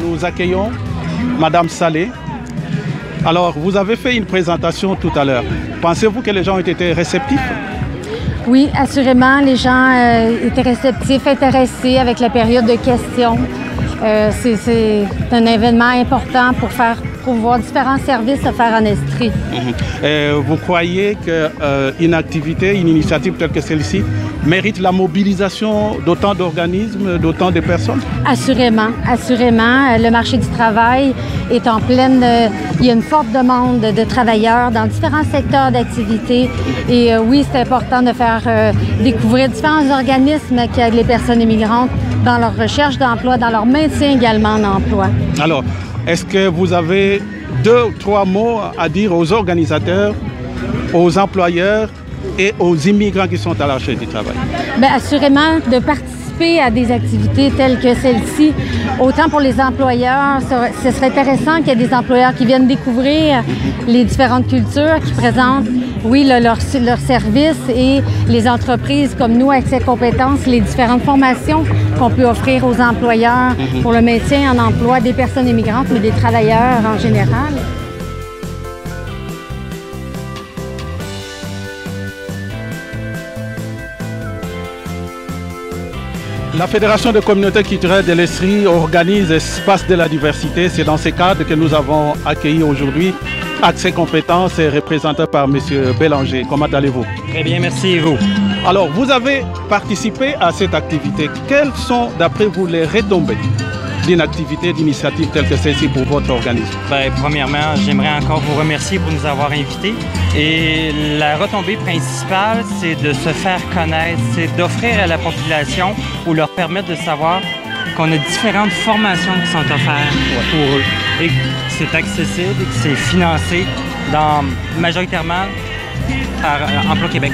nous accueillons Madame Salé. Alors, vous avez fait une présentation tout à l'heure. Pensez-vous que les gens ont été réceptifs? Oui, assurément, les gens étaient réceptifs, intéressés avec la période de questions. C'est un événement important pour voir différents services se faire en Estrie. Vous croyez qu'une activité, une initiative telle que celle-ci mérite la mobilisation d'autant d'organismes, d'autant de personnes? Assurément, assurément. Le marché du travail est en pleine... il y a une forte demande de travailleurs dans différents secteurs d'activité. Et oui, c'est important de faire découvrir différents organismes qui aident les personnes immigrantes dans leur recherche d'emploi, dans leur maintien également en emploi. Alors, est-ce que vous avez 2 ou 3 mots à dire aux organisateurs, aux employeurs et aux immigrants qui sont à la recherche du travail? Bien, assurément, de participer à des activités telles que celle-ci, autant pour les employeurs, ce serait intéressant qu'il y ait des employeurs qui viennent découvrir les différentes cultures, qui présentent, oui, leurs services, et les entreprises comme nous, avec ces compétences, les différentes formations qu'on peut offrir aux employeurs pour le maintien en emploi des personnes immigrantes, mais des travailleurs en général. La Fédération de communautés culturelles de l'Estrie organise Espace de la diversité. C'est dans ce cadre que nous avons accueilli aujourd'hui Accès Compétences et représenté par M. Bélanger. Comment allez-vous? Très bien, merci et vous? Alors, vous avez participé à cette activité. Quelles sont, d'après vous, les retombées d'une activité, d'initiative telle que celle-ci pour votre organisme? Bien, premièrement, j'aimerais encore vous remercier pour nous avoir invités. Et la retombée principale, c'est de se faire connaître, c'est d'offrir à la population ou leur permettre de savoir qu'on a différentes formations qui sont offertes pour eux et que c'est accessible et que c'est financé majoritairement par Emploi Québec.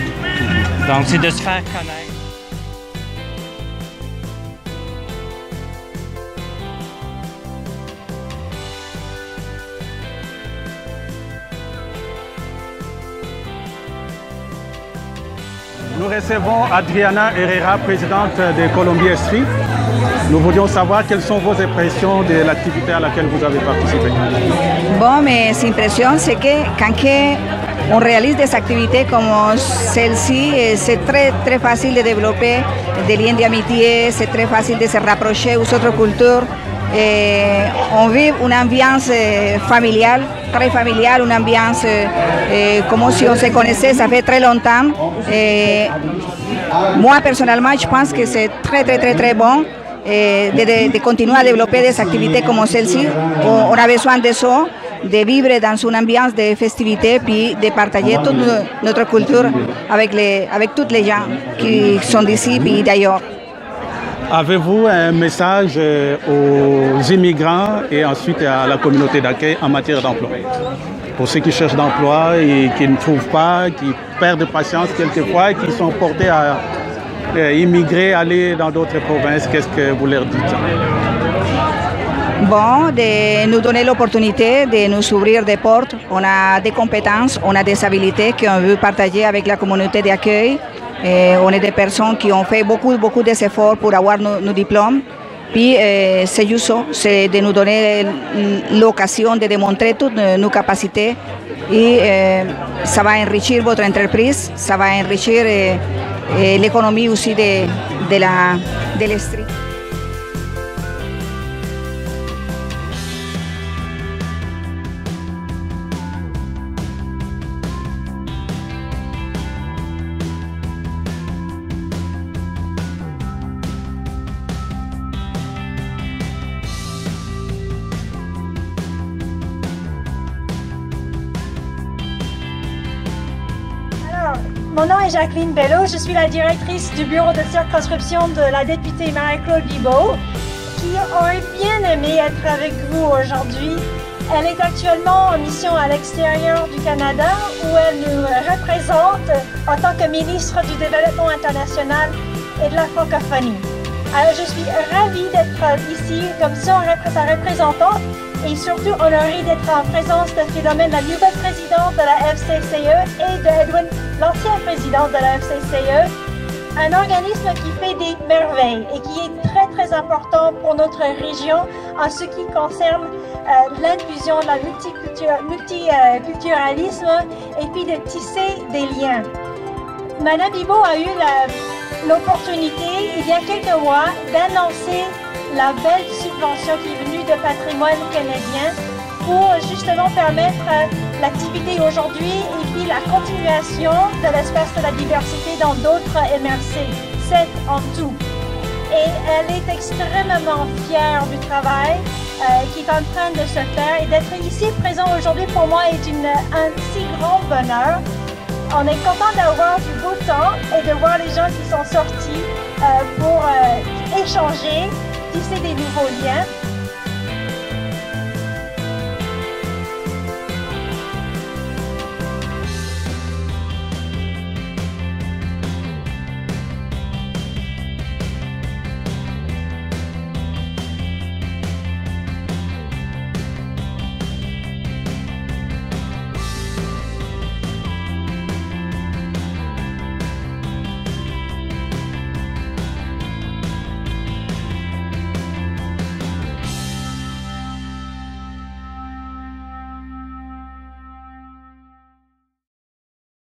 Donc, c'est de se faire connaître. Nous recevons Adriana Herrera, présidente de Colombie Estrie. Nous voulions savoir quelles sont vos impressions de l'activité à laquelle vous avez participé. Bon, mes impressions, c'est que quand on réalise des activités comme celle-ci, c'est très facile de développer des liens d'amitié, c'est très facile de se rapprocher aux autres cultures. On vit une ambiance familiale, très familiale, une ambiance comme si on se connaissait, ça fait très longtemps. Moi, personnellement, je pense que c'est très bon de continuer à développer des activités comme celle-ci. On a besoin de ça, de vivre dans une ambiance de festivité, puis de partager toute notre culture avec tous les gens qui sont d'ici et d'ailleurs. Avez-vous un message aux immigrants et ensuite à la communauté d'accueil en matière d'emploi? Pour ceux qui cherchent d'emploi et qui ne trouvent pas, qui perdent patience quelquefois, qui sont portés à immigrer, aller dans d'autres provinces, qu'est-ce que vous leur dites? Bon, de nous donner l'opportunité de nous ouvrir des portes. On a des compétences, on a des habilités qu'on veut partager avec la communauté d'accueil. On est des personnes qui ont fait beaucoup d'efforts pour avoir nos diplômes. Puis c'est juste ça, c'est de nous donner l'occasion de démontrer toutes nos capacités. Et ça va enrichir votre entreprise, ça va enrichir l'économie aussi de l'Estrie. Mon nom est Jacqueline Bello, je suis la directrice du bureau de circonscription de la députée Marie-Claude Bibeau, qui aurait bien aimé être avec vous aujourd'hui. Elle est actuellement en mission à l'extérieur du Canada, où elle nous représente en tant que ministre du Développement international et de la francophonie. Alors, je suis ravie d'être ici comme sa représentante et surtout honorée d'être en présence de Philomène, la nouvelle présidente de la FCCE, et d'Edwin, l'ancien président de la FCCE. un organisme qui fait des merveilles et qui est très très important pour notre région en ce qui concerne l'inclusion, le multiculturalisme et puis de tisser des liens. Madame Bibeau a eu l'opportunité, il y a quelques mois, d'annoncer la belle subvention qui est venue de Patrimoine canadien pour justement permettre l'activité aujourd'hui et puis la continuation de l'espace de la diversité dans d'autres MRC, 7 en tout. Et elle est extrêmement fière du travail qui est en train de se faire et d'être ici présent aujourd'hui pour moi est un si grand bonheur. On est content d'avoir du beau temps et de voir les gens qui sont sortis pour échanger, tisser des nouveaux liens.